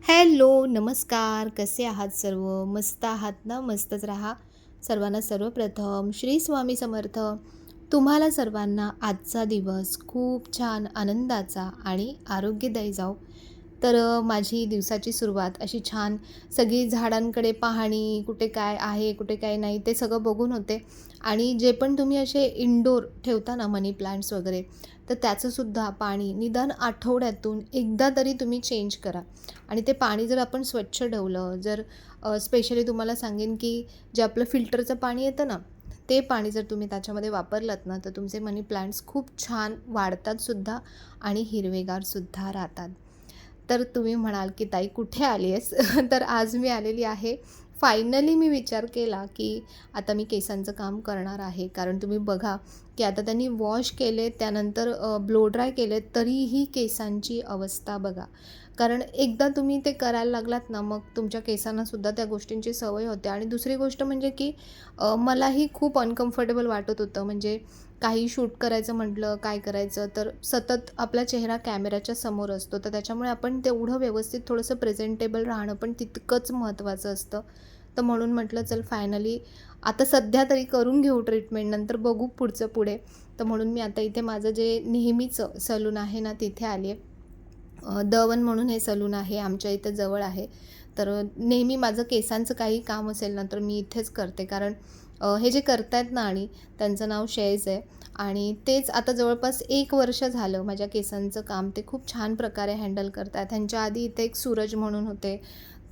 Hello, नमस्कार. कसे आहात सर्व? मस्त आहात ना? मस्तच राहा. सर्वांना सर्वप्रथम श्री स्वामी समर्थ. तुम्हाला सर्वांना आजचा दिवस खूप छान आनंदाचा आणि आरोग्यदायी जाओ. तर माझी दिवसाची सुरुवात अशी छान सगळी झाडांकडे पाहणी, कुठे काय आहे, कुठे काय नाही ते सगळं बघून होते. आणि जे पण तुम्ही असे इनडोअर ठेवता ना मनी प्लांट्स वगैरे, तर त्याचंसुद्धा पाणी निदान आठवड्यातून एकदा तरी तुम्ही चेंज करा. आणि ते पाणी जर आपण स्वच्छ ठेवलं, जर स्पेशली तुम्हाला सांगेन की जे आपलं फिल्टरचं पाणी येतं ना, ते पाणी जर तुम्ही त्याच्यामध्ये वापरलत ना, तर तुमचे मनी प्लांट्स खूप छान वाढतातसुद्धा आणि हिरवेगारसुद्धा राहतात. तर तुम्ही म्हणाल की ताई कुठे आली आहेस? तर आज मी आलेली आहे. फायनली मी विचार केला की आता मी केसांचं काम करणार आहे. कारण तुम्ही बघा की आता त्यांनी वॉश केले, त्यानंतर ब्लो ड्राय केले, तरीही केसांची अवस्था बघा. कारण एकदा तुम्ही ते करायला लागलात ना, मग तुमच्या केसांनासुद्धा त्या गोष्टींची सवय होते. आणि दुसरी गोष्ट म्हणजे की मलाही खूप अनकम्फर्टेबल वाटत होतं. म्हणजे काही शूट करायचं म्हटलं, काय करायचं, तर सतत आपला चेहरा कॅमेऱ्याच्या समोर असतो. तर त्याच्यामुळे आपण तेवढं व्यवस्थित थोडंसं प्रेझेंटेबल राहणं पण तितकंच महत्त्वाचं असतं. तर म्हणून म्हटलं चल फायनली आता सध्या तरी करून घेऊ ट्रीटमेंट, नंतर बघू पुढचं पुढे. तर म्हणून मी आता इथे माझं जे नेहमीचं सलून आहे ना, तिथे आली आहे. दवन म्हणून हे सलून आहे, आमच्या इथं जवळ आहे. तर नेहमी माझं केसांचं काही काम असेल ना, तर मी इथेच करते. कारण हे जे करतायत ना आणि त्यांचं नाव शेज आहे आणि तेच आता जवळपास 1 वर्ष झालं माझ्या केसांचं काम ते खूप छान प्रकारे हँडल करतात. ह्यांच्या आधी इथे एक सूरज म्हणून होते.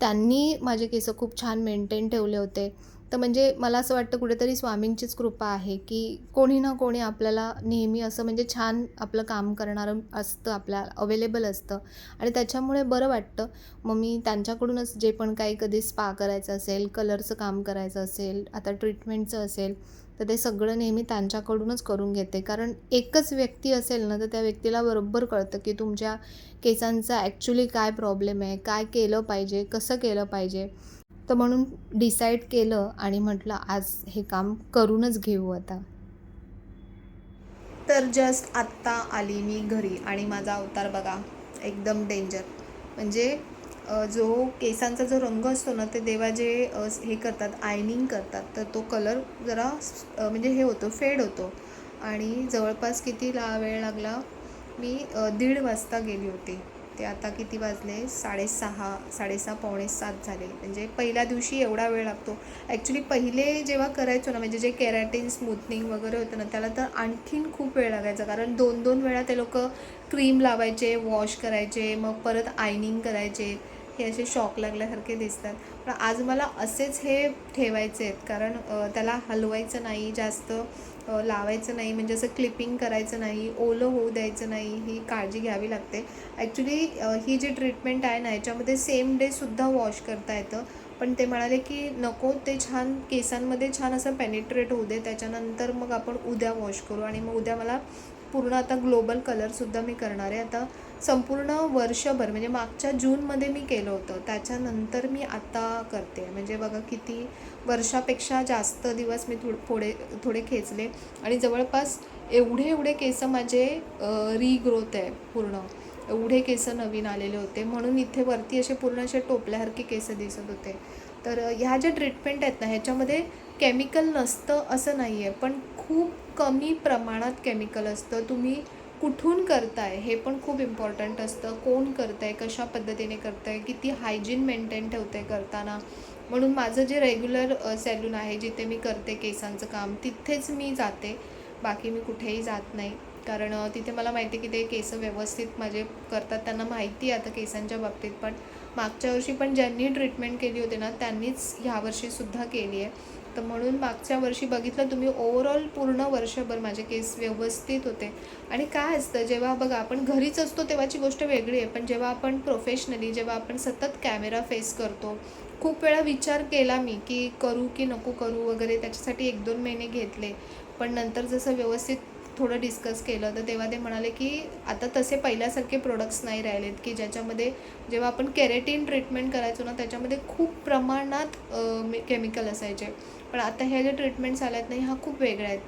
त्यांनी माझे केस खूप छान मेंटेन ठेवले होते. तर म्हणजे मला असं वाटतं कुठेतरी स्वामींचीच कृपा आहे, की कोणी ना कोणी आपल्याला नेहमी असं म्हणजे छान आपलं काम करणारं असतं, आपल्या अवेलेबल असतं आणि त्याच्यामुळे बरं वाटतं. मग मी त्यांच्याकडूनच जे पण काही कधी स्पा करायचं असेल, कलरचं काम करायचं असेल, आता ट्रीटमेंटचं असेल, तर ते सगळं नेहमी त्यांच्याकडूनच करून घेते. कारण एकच व्यक्ती असेल ना, तर त्या व्यक्तीला बरोबर कळतं, की तुमच्या केसांचा ॲक्च्युली काय प्रॉब्लेम आहे, काय केलं पाहिजे, कसं केलं पाहिजे. तर म्हणून डिसाईड केलं आणि म्हटलं आज हे काम करूनच घेऊ आता. तर जस्ट आत्ता आली मी घरी आणि माझा अवतार बघा एकदम डेंजर. म्हणजे जो केसांचा जो रंग असतो ना, ते जेव्हा जे हे करतात आयनिंग करतात, तर तो कलर जरा म्हणजे हे होतो, फेड होतो. आणि जवळपास किती वेळ लागला, मी 1:30 वाजता गेली होती. ते आता किती वाजले, 6:30, 6:30 पावणे 7 झाले. म्हणजे पहिल्या दिवशी एवढा वेळ लागतो. ॲक्च्युली पहिले जेव्हा करायचो ना, म्हणजे जे केराटिन स्मूथनिंग वगैरे होतं ना, त्याला तर आणखीन खूप वेळ लागायचा. कारण 2-2 वेळा ते लोकं क्रीम लावायचे, वॉश करायचे, मग परत आयनिंग करायचे. हे असे शॉक लागल्यासारखे दिसतात. पण आज मला असेच हे ठेवायचे आहेत. कारण त्याला हलवायचं नाही जास्त, लावायचं नाही, म्हणजे असं क्लिपिंग करायचं नाही, ओलं होऊ द्यायचं नाही, ही काळजी घ्यावी लागते. ॲक्च्युली ही जी ट्रीटमेंट आहे ना, याच्यामध्ये सेम डेसुद्धा वॉश करता येतं. पण ते म्हणाले की नको, ते छान केसांमध्ये छान असं पेनिट्रेट होऊ दे, त्याच्यानंतर मग आपण उद्या वॉश करू. आणि मग उद्या मला पूर्ण आता ग्लोबल कलरसुद्धा मी करणार आहे. आता संपूर्ण वर्षभर म्हणजे मागच्या जूनमध्ये मी केलं होतं, त्याच्यानंतर मी आता करते. म्हणजे बघा किती वर्षापेक्षा जास्त दिवस मी थोडे खेचले आणि जवळपास एवढे केस माझे रिग्रोथ आहे पूर्ण. एवढे केस नवीन आलेले होते, म्हणून इथे वरती असे पूर्ण असे टोपल्यासारखे केस दिसत होते. तर ह्या ज्या ट्रीटमेंट आहेत ना, ह्याच्यामध्ये केमिकल नसतं असं नाही आहे, पण खूप कमी प्रमाणात केमिकल असतं. तुम्ही कुठून करताय हे पण खूप इम्पॉर्टंट असतं. कोण करतंय, कशा पद्धतीने करतंय, किती हायजीन मेंटेन ठेवतंय करताना. म्हणून माझं जे रेग्युलर सॅलून आहे, जिथे मी करते केसांचं काम, तिथेच मी जाते. बाकी मी कुठेही जात नाही. कारण तिथे मला माहिती आहे की ते केस व्यवस्थित माझे करतात. त्यांना माहिती आहे आता केसांच्या बाबतीत पण. मागच्या वर्षी पण ज्यांनी ट्रीटमेंट केली होती ना, त्यांनीच ह्यावर्षीसुद्धा केली आहे. तर म्हणून मागच्या वर्षी बघितलं तुम्ही, ओव्हरऑल पूर्ण वर्षभर माझे केस व्यवस्थित होते. आणि काय असतं, जेव्हा बघा आपण घरीच असतो तेव्हाची गोष्ट वेगळी आहे, पण जेव्हा आपण प्रोफेशनली, जेव्हा आपण सतत कॅमेरा फेस करतो, खूप वेळा विचार केला मी की करू की नको करू वगैरे, त्याच्यासाठी 1-2 महिने घेतले. पण नंतर जसं व्यवस्थित थोडं डिस्कस केलं, तर तेव्हा ते म्हणाले की आता तसे पहिल्यासारखे प्रोडक्ट्स नाही राहिलेत, की ज्याच्यामध्ये जेव्हा आपण केरेटिन ट्रीटमेंट करायचो ना, त्याच्यामध्ये खूप प्रमाणात केमिकल असायचे. पण आता ह्या ज्या ट्रीटमेंट्स आल्यात नाही, ह्या खूप वेगळ्या आहेत.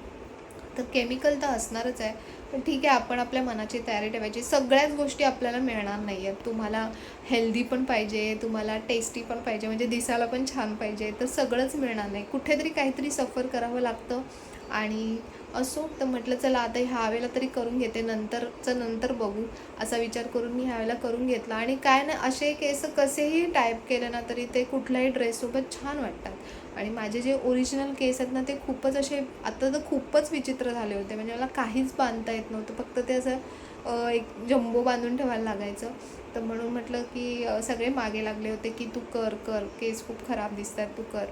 तर केमिकल तर असणारच आहे, पण ठीक आहे, आपण आपल्या मनाची तयारी ठेवायची. सगळ्याच गोष्टी आपल्याला मिळणार नाही आहेत. तुम्हाला हेल्दी पण पाहिजे, तुम्हाला टेस्टी पण पाहिजे, म्हणजे दिसायला पण छान पाहिजे, तर सगळंच मिळणार नाही. कुठेतरी काहीतरी सफर करावं लागतं. आणि असो, तर म्हटलं चला आता ह्या वेळेला तरी करून घेते, नंतरचं नंतर बघू, असा विचार करून मी ह्यावेळेला करून घेतला. आणि काय नाही, असे केस कसेही टाईप केले ना तरी ते कुठल्याही ड्रेससोबत छान वाटतात. आणि माझे जे ओरिजिनल केस आहेत ना, ते खूपच असे, आता तर खूपच विचित्र झाले होते. म्हणजे मला काहीच बांधता येत नव्हतं, फक्त ते असं एक जम्बो बांधून ठेवायला लागायचं. तर म्हणून म्हटलं की सगळे मागे लागले होते की तू कर कर, केस खूप खराब दिसत आहेत, तू कर.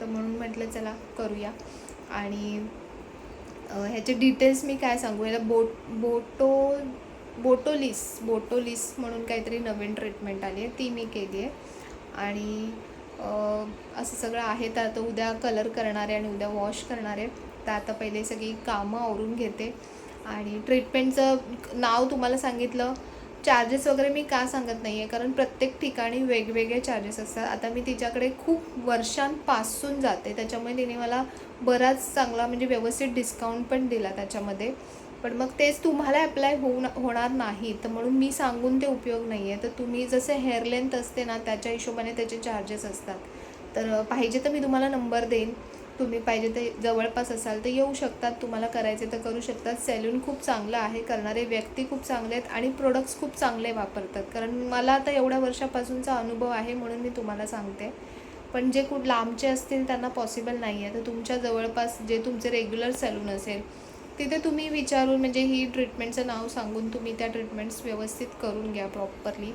तर म्हणून म्हटलं चला करूया. आणि ह्याचे डिटेल्स मी काय सांगू, याला बोटोलिस म्हणून काहीतरी नवीन ट्रीटमेंट आली आहे, ती मी केली आहे. आणि असं सगळं आहे. तर आता उद्या कलर करणार आहे आणि उद्या वॉश करणार आहे. तर आता पहिले सगळी कामं आवरून घेते. आणि ट्रीटमेंटचं नाव तुम्हाला सांगितलं. चार्जेस वगैरे मी का सांगत नाही आहे, कारण प्रत्येक ठिकाणी वेगवेगळे चार्जेस असतात. आता मी तिच्याकडे खूप वर्षांपासून जाते, त्याच्यामुळे तिने मला बराच चांगला म्हणजे व्यवस्थित डिस्काउंट पण दिला त्याच्यामध्ये. पण मग तेच तुम्हाला अप्लाय होणार नाही, तर म्हणून मी सांगून ते उपयोग नाही आहे. तर तुम्ही जसे हेअर लेंथ असते ना, त्याच्या हिशोबाने त्याचे चार्जेस असतात. तर पाहिजे तर मी तुम्हाला नंबर देईन. तुम्ही पाहिजे ते जवळपास असाल तर येऊ शकतात, तुम्हाला करायचे तर करू शकतात. सॅल्यून खूप चांगलं आहे, करणारे व्यक्ती खूप चांगले आहेत आणि प्रोडक्ट्स खूप चांगले वापरतात. कारण मला आता एवढ्या वर्षापासूनचा अनुभव आहे, म्हणून मी तुम्हाला सांगते. पण जे खूप लांबचे असतील त्यांना पॉसिबल नाही आहे, तर तुमच्या जवळपास जे तुमचे रेग्युलर सॅलून असेल तिथे तुम्ही विचारून, म्हणजे ही ट्रीटमेंटचं नाव सांगून तुम्ही त्या ट्रीटमेंट्स व्यवस्थित करून घ्या प्रॉपरली.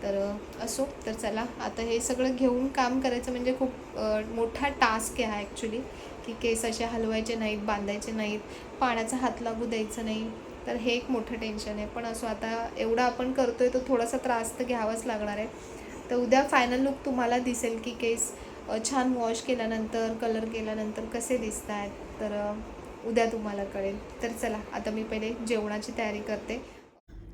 तर असो, तर चला आता हे सगळं घेऊन काम करायचं म्हणजे खूप मोठा टास्क आहे ॲक्च्युली, की केस असे हलवायचे नाहीत, बांधायचे नाहीत, पाण्याचा हात लागू द्यायचं नाही. तर हे एक मोठं टेन्शन आहे. पण असो, आता एवढं आपण करतोय तर थोडासा त्रास तर घ्यावाच लागणार आहे. तर उद्या फायनल लुक तुम्हाला दिसेल की केस छान वॉश केल्यानंतर, कलर केल्यानंतर कसे दिसत आहेत. तर उद्या तुम्हाला कळेल. तर चला आता मी पहिले जेवणाची तयारी करते.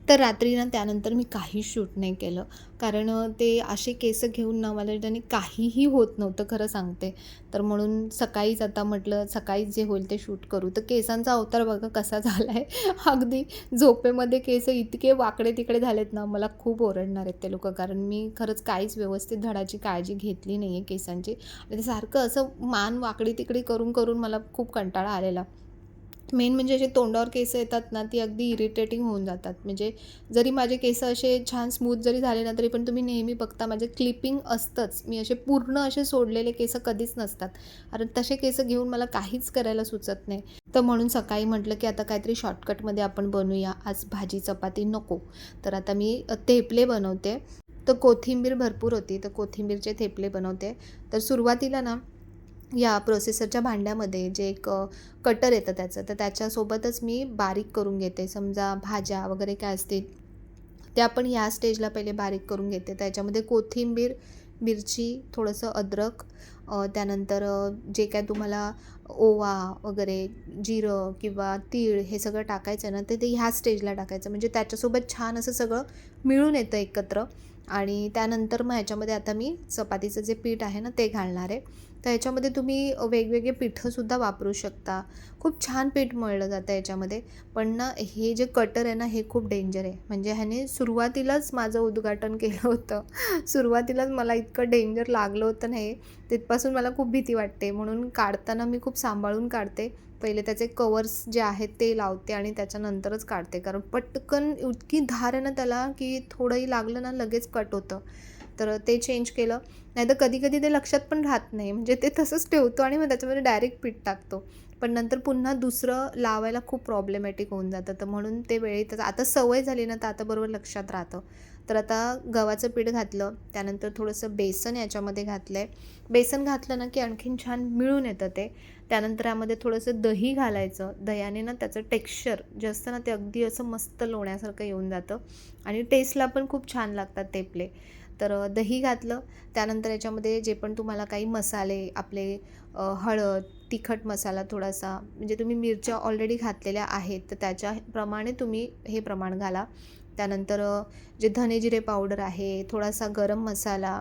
तर रात्री ना त्यानंतर मी काहीच शूट नाही केलं. कारण ते असे केस घेऊन ना मला त्याने काहीही होत नव्हतं, खरं सांगते. तर म्हणून सकाळीच आता म्हटलं सकाळीच जे होईल ते शूट करू. तर केसांचा अवतार बघा कसा झाला आहे. अगदी झोपेमध्ये केस इतके वाकडे-तिकडे झालेत ना, मला खूप ओरडणार आहेत ते लोकं. कारण मी खरंच काहीच व्यवस्थित धडाची काळजी घेतली नाही आहे केसांची. आणि ते सारखं असं मान वाकडी-तिकडी करून मला खूप कंटाळा आलेला. मेन म्हणजे असे तोंडावर केस येतात ना, ती अगदी इरिटेटिंग होऊन जातात. म्हणजे जरी माझे केस असे छान स्मूथ जरी झाले ना, तरी पण तुम्ही नेहमी बघता माझे क्लिपिंग असतंच. मी असे पूर्ण असे सोडलेले केस कधीच नसतात. कारण तसे केस घेऊन मला काहीच करायला सुचत नाही. तर म्हणून सकाळी म्हटलं, की आता काहीतरी शॉर्टकटमध्ये आपण बनवूया. आज भाजी चपाती नको. तर आता मी थेपले बनवते. तर कोथिंबीर भरपूर होती, तर कोथिंबीरचे थेपले बनवते. तर सुरुवातीला ना या प्रोसेसरच्या भांड्यामध्ये जे एक कटर येतं त्याचं, तर त्याच्यासोबतच मी बारीक करून घेते. समजा भाज्या वगैरे काय असतील, ते आपण या स्टेजला पहिले बारीक करून घेते. त्याच्यामध्ये कोथिंबीर, मिरची, थोडंसं अद्रक, त्यानंतर जे काय तुम्हाला ओवा वगैरे, जिरं किंवा तीळ हे सगळं टाकायचं ना, तर ते ह्या स्टेजला टाकायचं. म्हणजे त्याच्यासोबत छान असं सगळं मिळून येतं एकत्र. आणि त्यानंतर मग ह्याच्यामध्ये आता मी चपातीचं जे पीठ आहे ना, ते घालणार आहे. तर ह्याच्यामध्ये तुम्ही वेगवेगळे पिठंसुद्धा वापरू शकता. खूप छान पीठ मळलं जातं याच्यामध्ये. पण ना हे जे कटर आहे ना, हे खूप डेंजर आहे. म्हणजे ह्याने सुरुवातीलाच माझं उद्घाटन केलं होतं. सुरुवातीलाच मला इतकं डेंजर लागलं होतं ना हे, तिथपासून मला खूप भीती वाटते. म्हणून काढताना मी खूप सांभाळून काढते. पहिले त्याचे कवर्स जे आहेत ते लावते आणि त्याच्यानंतरच काढते. कारण पटकन इतकी धार आहे ना त्याला, की थोडंही लागलं ना लगेच कट होतं. तर ते चेंज केलं. नाहीतर कधी-कधी ते लक्षात पण राहत नाही. म्हणजे ते तसंच ठेवतो आणि मग त्याच्यामध्ये डायरेक्ट पीठ टाकतो. पण नंतर पुन्हा दुसरं लावायला खूप प्रॉब्लेमॅटिक होऊन जातं. तर म्हणून ते वेळेतच आता सवय झाली ना, तर आता बरोबर लक्षात राहतं. तर आता गव्हाचं पीठ घातलं, त्यानंतर थोडंसं बेसन याच्यामध्ये घातलं आहे. बेसन घातलं ना की आणखीन छान मिळून येतं ते. त्यानंतर यामध्ये थोडंसं दही घालायचं. दह्याने ना त्याचं टेक्स्चर जे असतं ना ते अगदी असं मस्त लोण्यासारखं येऊन जातं आणि टेस्टला पण खूप छान लागतात तेपले. तर दही घातलं. त्यानंतर याच्यामध्ये जे पण तुम्हाला काही मसाले आपले हळद, तिखट मसाला थोडासा, म्हणजे तुम्ही मिरच्या ऑलरेडी घातलेल्या आहेत तर त्याच्याप्रमाणे तुम्ही हे प्रमाण घाला. त्यानंतर जे धने जिरे पावडर आहे, थोडासा गरम मसाला,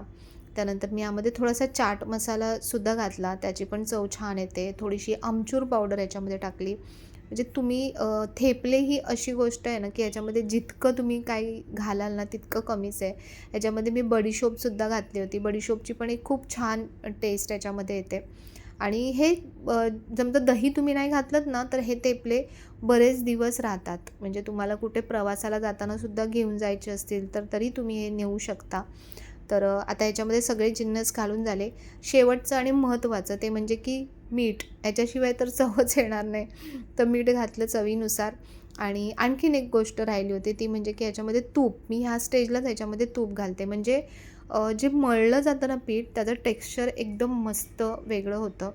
त्यानंतर मी यामध्ये थोडासा चाट मसालासुद्धा घातला, त्याची पण चव छान येते. थोडीशी आमचूर पावडर याच्यामध्ये टाकली. म्हणजे तुम्ही थेपले ही अशी गोष्ट आहे ना की याच्यामध्ये जितकं तुम्ही काही घालाल ना तितकं कमीच आहे. याच्यामध्ये मी बडीशोपसुद्धा घातली होती. बडीशोपची पण एक खूप छान टेस्ट याच्यामध्ये येते. आणि हे जमतं दही तुम्ही नाही घातलंत ना तर हे तेपले बरेच दिवस राहतात. म्हणजे तुम्हाला कुठे प्रवासाला जातानासुद्धा घेऊन जायचे असतील तर तरी तुम्ही हे नेऊ शकता. तर आता याच्यामध्ये सगळे जिन्नस घालून झाले. शेवटचं आणि महत्त्वाचं ते म्हणजे की मीठ. याच्याशिवाय तर चवच येणार नाही. तर मीठ घातलं चवीनुसार. आणि आणखीन एक गोष्ट राहिली होती ती म्हणजे की याच्यामध्ये तूप. मी ह्या स्टेजलाच याच्यामध्ये तूप घालते. म्हणजे जे मळलं जातं ना पीठ त्याचं टेक्स्चर एकदम मस्त वेगळं होतं.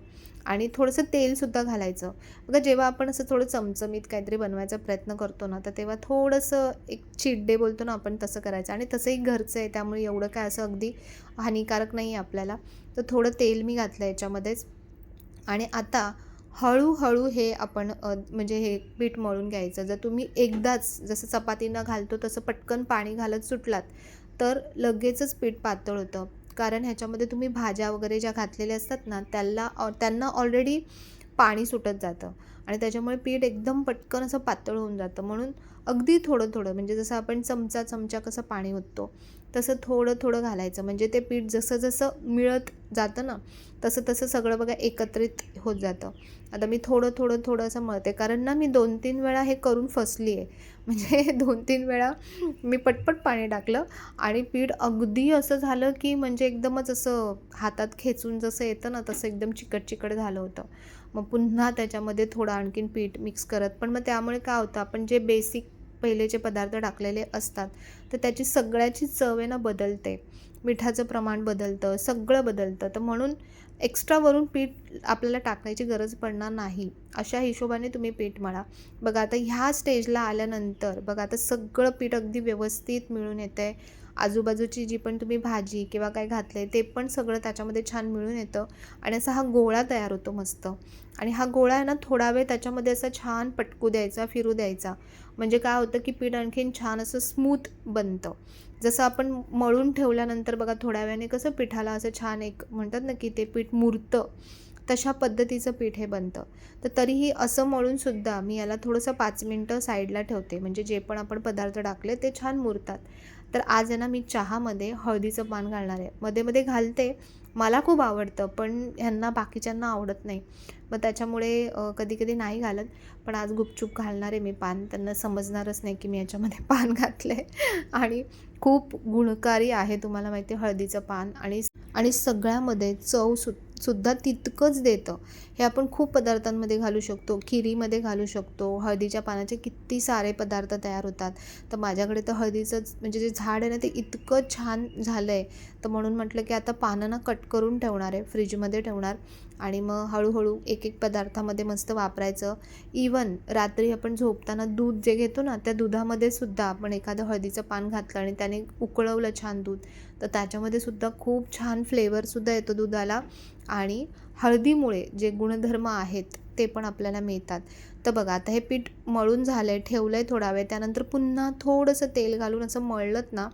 आणि थोडंसं तेलसुद्धा घालायचं. बघा जेव्हा आपण असं थोडं चमचमीत काहीतरी बनवायचा प्रयत्न करतो ना तर तेव्हा थोडंसं एक चीट डे बोलतो ना आपण तसं करायचं. आणि तसंही घरचं आहे त्यामुळे एवढं काय असं अगदी हानिकारक नाही आहे आपल्याला. तर थोडं तेल मी घातलं याच्यामध्येच. आणि आता हळूहळू हे आपण म्हणजे हे पीठ मळून घ्यायचं. जर तुम्ही एकदाच जसं चपातींना घालतो तसं पटकन पाणी घालत सुटलात तर लगेचच पीठ पातळ होतं. कारण ह्याच्यामध्ये तुम्ही भाज्या वगैरे ज्या घातलेल्या असतात ना त्यांना ऑलरेडी पाणी सुटत जातं आणि त्याच्यामुळे पीठ एकदम पटकन असं पातळ होऊन जातं. म्हणून अगदी थोडं थोडं म्हणजे जसं आपण चमचा कसं पाणी ओततो तसं थोडं थोडं घालायचं. म्हणजे ते पीठ जसं जसं मिळत जातं ना तसं तसं सगळं बघा एकत्रित होत जातं. आता मी थोडं असं मळते कारण ना मी 2-3 वेळा हे करून फसली आहे. म्हणजे 2-3 वेळा मी पटपट पाणी टाकलं आणि पीठ अगदी असं झालं की म्हणजे एकदमच असं हातात खेचून जसं येतं ना तसं एकदम चिकट झालं होतं. मग पुन्हा त्याच्यामध्ये थोडं आणखीन पीठ मिक्स करत, पण मग त्यामुळे काय होतं आपण जे बेसिक पहिले जे पदार्थ टाकलेले असतात तर त्याची सगळ्याची चव आहे ना बदलते. मिठाचं प्रमाण बदलतं, सगळं बदलतं. तर म्हणून एक्स्ट्रा वरून पीठ आपल्याला टाकायची गरज पडणार नाही. अशा हिशोबाने तुम्ही पीठ मळा. बघा आता ह्या स्टेजला आल्यानंतर बघा आता सगळं पीठ अगदी व्यवस्थित मिळून येतं आहे. आजूबाजूची जी पण तुम्ही भाजी किंवा काय घातलं आहे ते पण सगळं त्याच्यामध्ये छान मिळून येतं आणि असा हा गोळा तयार होतो मस्त. आणि हा गोळा आहे ना थोडा वेळ त्याच्यामध्ये असा छान पटकू द्यायचा, फिरू द्यायचा. म्हणजे काय होतं की पीठ आणखीन छान असं स्मूथ बनतं. जसं आपण मळून ठेवल्यानंतर बघा थोड्या वेळाने कसं पिठाला असं छान एक म्हणतात ना की ते पीठ मुरतं, तशा पद्धतीचं पीठ हे बनतं. तर तरीही असं मळूनसुद्धा मी याला थोडंसं 5 मिनटं साईडला ठेवते. म्हणजे जे पण आपण पदार्थ टाकले ते छान मुरतात. तर आज आहे ना मी चहामध्ये हळदीचं पान घालणार आहे. मध्ये घालते. मला खूप आवडतं पण ह्यांना बाकीच्यांना आवडत नाही. मग त्याच्यामुळे कधी-कधी नाही घालत. पण आज गुपचूप घालणार आहे मी पान. त्यांना समजणारच नाही की मी याच्यामध्ये पान घातलं आहे. आणि खूप गुणकारी आहे तुम्हाला माहिती आहे हळदीचं पान. आणि सगळ्यामध्ये सुद्धा तितकंच देतं. हे आपण खूप पदार्थांमध्ये घालू शकतो. खिरीमध्ये घालू शकतो. हळदीच्या पानाचे किती सारे पदार्थ तयार होतात. तर माझ्याकडे तर हळदीचंच म्हणजे जे झाड आहे ना ते इतकं छान झालं आहे. तर म्हणून म्हटलं की आता पानं ना कट करून ठेवणार आहे, फ्रीजमध्ये ठेवणार आणि मग हळूहळू एक पदार्थामध्ये मस्त वापरायचं. इवन रात्री आपण झोपताना दूध जे घेतो ना त्या दुधामध्ये सुद्धा आपण एखादं हळदीचं पान घातलं आणि त्याने उकळवलं छान दूध तर त्याच्यामध्ये सुद्धा खूप छान फ्लेवरसुद्धा येतो दुधाला. आणि हळदीमुळे जे गुणधर्म आहेत ते पण आपल्याला मिळतात. तर बघा आता हे पीठ मळून झालं आहे, ठेवलं आहे थोडा वेळ. त्यानंतर पुन्हा थोडंसं तेल घालून असं मळलंत ना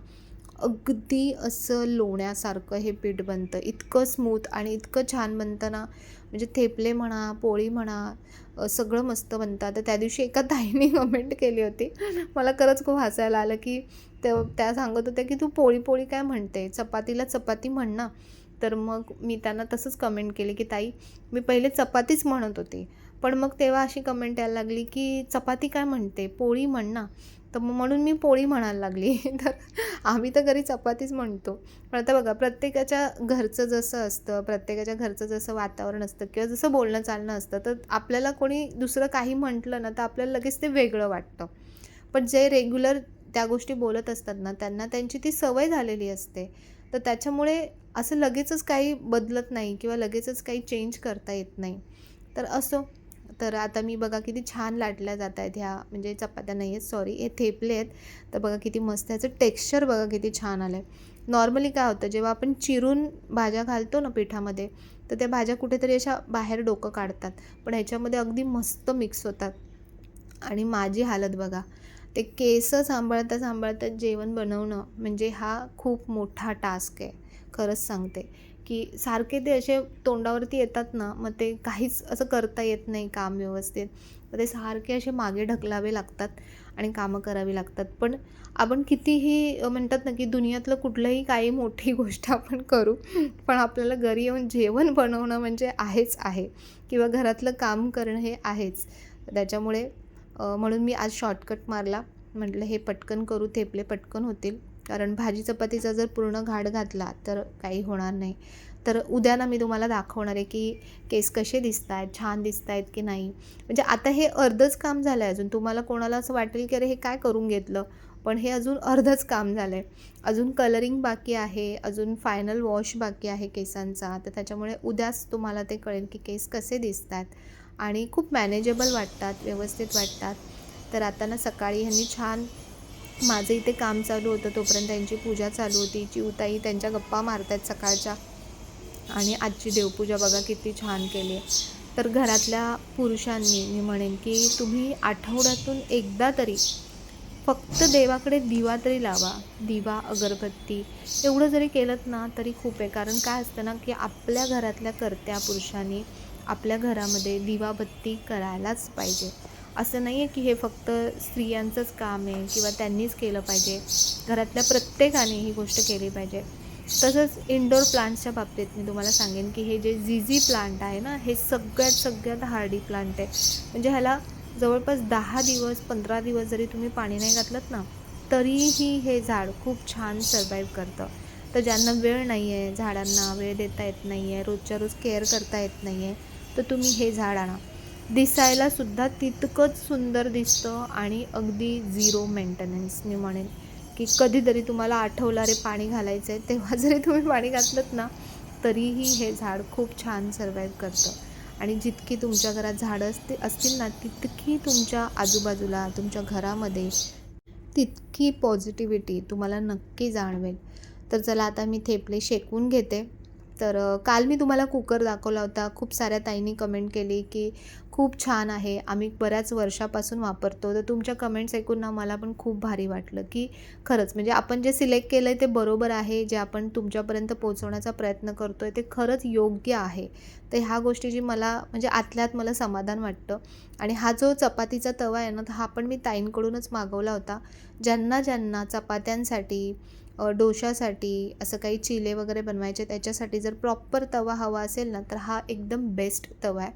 अगदी असं लोण्यासारखं हे पीठ बनतं. इतकं स्मूथ आणि इतकं छान बनतं ना म्हणजे थेपले म्हणा, पोळी म्हणा सगळं मस्त बनतं. तर त्या दिवशी एका ताईने कमेंट केली होती. मला खरंच खूप हसायला आलं की त्या सांगत होत्या की तू पोळी काय म्हणते? चपातीला चपाती म्हण ना. तर मग मी त्यांना तसंच कमेंट केली की ताई मी पहिले चपातीच म्हणत होते. पण मग तेव्हा अशी कमेंट यायला लागली की चपाती काय म्हणते? पोळी म्हण ना. तर मग म्हणून मी पोळी म्हणायला लागली. तर आम्ही तर घरी चपातीच म्हणतो. पण आता बघा प्रत्येकाच्या घरचं जसं असतं, प्रत्येकाच्या घरचं जसं वातावरण असतं किंवा जसं बोलणं चालणं असतं, तर आपल्याला कोणी दुसरं काही म्हटलं ना तर आपल्याला लगेच ते वेगळं वाटतं. पण जे रेग्युलर त्या गोष्टी बोलत असतात ना, त्यांना त्यांची ती सवय झालेली असते. तर त्याच्यामुळे असं लगेचच काही बदलत नाही किंवा लगेचच काही चेंज करता येत नाही. तर असो. तर आता मी बघा किती छान लाटल्या जात आहेत ह्या, म्हणजे चपात्या नाही आहेत सॉरी, हे थेपले आहेत. तर बघा किती मस्त ह्याचं टेक्स्चर बघा किती छान आलं आहे. नॉर्मली काय होतं जेव्हा आपण चिरून भाज्या घालतो ना पिठामध्ये, तर त्या भाज्या कुठेतरी अशा बाहेर डोकं काढतात. पण ह्याच्यामध्ये अगदी मस्त मिक्स होतात. आणि माझी हालत बघा, ते केस सांभाळता सांभाळता जेवण बनवणं म्हणजे हा खूप मोठा टास्क आहे. खरंच सांगते, की सारखे ते असे तोंडावरती येतात ना, मग ते काहीच असं करता येत नाही काम व्यवस्थित. तर ते सारखे असे मागे ढकलावे लागतात आणि कामं करावी लागतात. पण आपण कितीही म्हणतात ना, की दुनियातलं कुठलंही काही मोठी गोष्ट आपण करू, पण आपल्याला घरी येऊन जेवण बनवणं म्हणजे आहेच आहे किंवा घरातलं काम करणं हे आहेच. त्याच्यामुळे म्हणून मी आज शॉर्टकट मारला. म्हटलं हे पटकन करू, थेपले पटकन होतील. कारण भाजी चपातीचा जर पूर्ण घाट घातला तर काही होणार नाही. तर उद्या ना मी तुम्हाला दाखवणार आहे, की केस कसे दिसतायत, छान दिसतायत की नाही. म्हणजे आता हे अर्धच काम झालं आहे अजून. तुम्हाला कोणाला असं वाटेल, की अरे हे काय करून घेतलं? पण हे अजून अर्धच काम झालं आहे. अजून कलरिंग बाकी आहे, अजून फायनल वॉश बाकी आहे केसांचा. तर त्याच्यामुळे उद्याच तुम्हाला ते कळेल, की केस कसे दिसतायत आणि खूप मॅनेजेबल वाटतात, व्यवस्थित वाटतात. तर आता ना सकाळी ह्यांनी छान माझं इथे काम चालू होतं, तोपर्यंत त्यांची पूजा चालू होती. चिऊताई त्यांच्या गप्पा मारतायत सकाळच्या आणि आजची देवपूजा बघा किती छान केली आहे. तर घरातल्या पुरुषांनी मी म्हणेन, की तुम्ही आठवड्यातून एकदा तरी फक्त देवाकडे दिवा तरी लावा. दिवा, अगरबत्ती एवढं जरी केलंत ना तरी खूप आहे. कारण काय असतं ना, की आपल्या घरातल्या कर्त्या पुरुषांनी आपल्या घरामध्ये दिवाबत्ती करायलाच पाहिजे. असं नाही आहे, की हे फक्त स्त्रियांचंच काम आहे किंवा त्यांनीच केलं पाहिजे. घरातल्या प्रत्येकाने ही गोष्ट केली पाहिजे. तसंच इंडोर प्लांट्सच्या बाबतीत मी तुम्हाला सांगेन, की हे जे झिझी प्लांट आहे ना, हे सगळ्यात हार्डी प्लांट आहे. म्हणजे ह्याला जवळपास 10 दिवस 15 दिवस जरी तुम्ही पाणी नाही घातलंत ना, तरीही हे झाड खूप छान सर्वाईव्ह करतं. तर ज्यांना वेळ नाही आहे, झाडांना वेळ देता येत नाही आहे, रोजच्या रोज केअर करता येत नाही आहे, तर तुम्ही हे झाड आणा. दिसायलासुद्धा तितकंच सुंदर दिसतं आणि अगदी झिरो मेंटेनन्स मी म्हणेन, की कधीतरी तुम्हाला आठवलं रे पाणी घालायचं आहे, तेव्हा जरी तुम्ही पाणी घातलंत ना, तरीही हे झाड खूप छान सर्वाईव्ह करतं. आणि जितकी तुमच्या घरात झाडं असतील ना, तितकी तुमच्या आजूबाजूला, तुमच्या घरामध्ये तितकी पॉझिटिव्हिटी तुम्हाला नक्की जाणवेल. तर चला आता मी थेपले शेकवून घेते. तर काल मी तुम्हाला कुकर दाखवला होता. खूप साऱ्या ताईंनी कमेंट केली, की खूप छान आहे. आम्ही बऱ्याच वर्षापासून वापरतो. तर तुमच्या कमेंट्स ऐकून ना मला पण खूप भारी वाटलं, की खरंच म्हणजे आपण जे सिलेक्ट केलं आहे ते बरोबर आहे. जे आपण तुमच्यापर्यंत पोहोचवण्याचा प्रयत्न करतो आहे ते खरंच योग्य आहे. तर ह्या गोष्टीची मला म्हणजे आतल्या आत मला समाधान वाटतं. आणि हा जो चपातीचा तवा आहे ना, तर हा पण मी ताईंकडूनच मागवला होता. ज्यांना ज्यांना चपात्यांसाठी डोशासाठी असं काही चिले वगैरे बनवायचे त्याच्यासाठी जर प्रॉपर तवा हवा असेल ना, तर हा एकदम बेस्ट तवा आहे.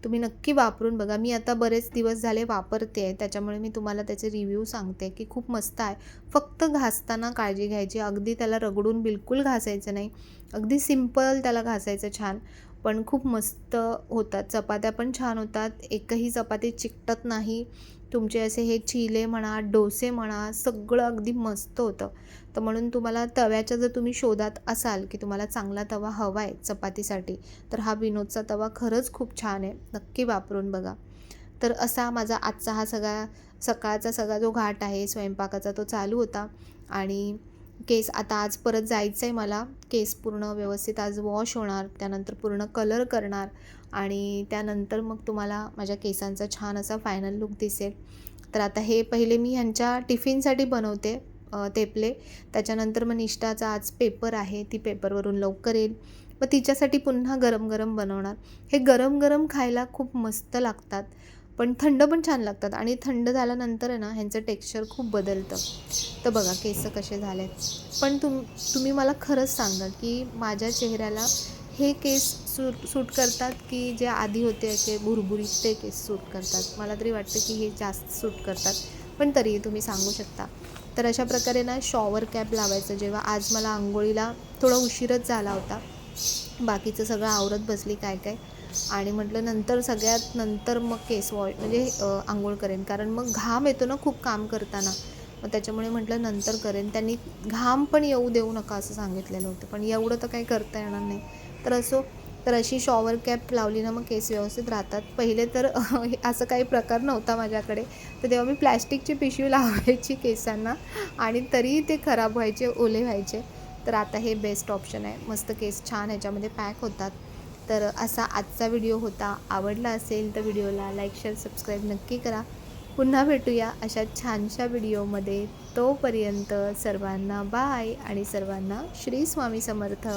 तुम्ही नक्की वापरून बघा. मी आता बरेच दिवस झाले वापरते आहे, त्याच्यामुळे मी तुम्हाला त्याचे रिव्ह्यू सांगते, की खूप मस्त आहे. फक्त घासताना काळजी घ्यायची. अगदी त्याला रगडून बिलकुल घासायचं नाही. अगदी सिंपल त्याला घासायचं छान. पण खूप मस्त होतात. चपात्या पण छान होतात. एकही चपाती चिकटत नाही. तुमचे असे हे चिले म्हणा, डोसे म्हणा, सगळं अगदी मस्त होतं. तर म्हणून तुम्हाला तव्याच्या जर तुम्ही शोधात असाल, की तुम्हाला चांगला तवा हवा आहे चपातीसाठी, तर हा विनोदचा तवा खरंच खूप छान आहे. नक्की वापरून बघा. तर असा माझा आजचा हा सकाळचा सगळा जो घाट आहे स्वयंपाकाचा तो चालू होता. आणि केस आता आज परत जायचं आहे मला. केस पूर्ण व्यवस्थित आज वॉश होणार, त्यानंतर पूर्ण कलर करणार आणि त्यानंतर मग तुम्हाला माझ्या केसांचा छान असा फायनल लूक दिसेल. तर आता हे पहिले मी ह्यांच्या टिफिनसाठी बनवते थेपले. त्याच्यानंतर मग निष्ठाचा आज पेपर आहे, ती पेपरवरून लवकर येईल. मग तिच्यासाठी पुन्हा गरम-गरम बनवणार. हे गरम-गरम खायला खूप मस्त लागतात, पण थंड पण छान लागतात आणि थंड झाल्यानंतर आहे ना, ह्यांचं टेक्स्चर खूप बदलतं. तर बघा केस कसे झालेत. पण तुम्ही मला खरंच सांगा, की माझ्या चेहऱ्याला हे केस सूट करतात, की जे आधी होते असे भुरभुरीत ते केस सूट करतात? मला तरी वाटतं, की हे जास्त सूट करतात. पण तरीही तुम्ही सांगू शकता. तर अशा प्रकारे ना शॉवर कॅप लावायचं जेव्हा आज मला अंघोळीला थोडा उशीरच झाला होता. बाकीचं सगळं आवरत बसली काय आणि म्हटलं नंतर सगळ्यात नंतर मग केस म्हणजे अंघोळ करेन. कारण मग घाम येतो ना खूप काम करताना. मग त्याच्यामुळे म्हटलं नंतर करेन. त्यांनी घाम पण येऊ देऊ नका असं सांगितलेलं होतं, पण एवढं तर काही करता येणार नाही. तर असो, तर अशी शॉवर कॅप लावली ना मग केस व्यवस्थित राहतात. पहिले तर असं काही प्रकार नव्हता माझ्याकडे, तर तेव्हा मी प्लॅस्टिकची पिशवी लावायची केसांना आणि तरीही ते खराब व्हायचे, ओले व्हायचे. तर आता हे बेस्ट ऑप्शन आहे. मस्त केस छान ह्याच्यामध्ये पॅक होतात. तर असा आजचा व्हिडिओ होता. आवडला असेल तर व्हिडिओला लाईक, शेअर, सबस्क्राईब नक्की करा. पुन्हा भेटूया अशा छानशा व्हिडिओमध्ये. तोपर्यंत सर्वांना बाय आणि सर्वांना श्री स्वामी समर्थ.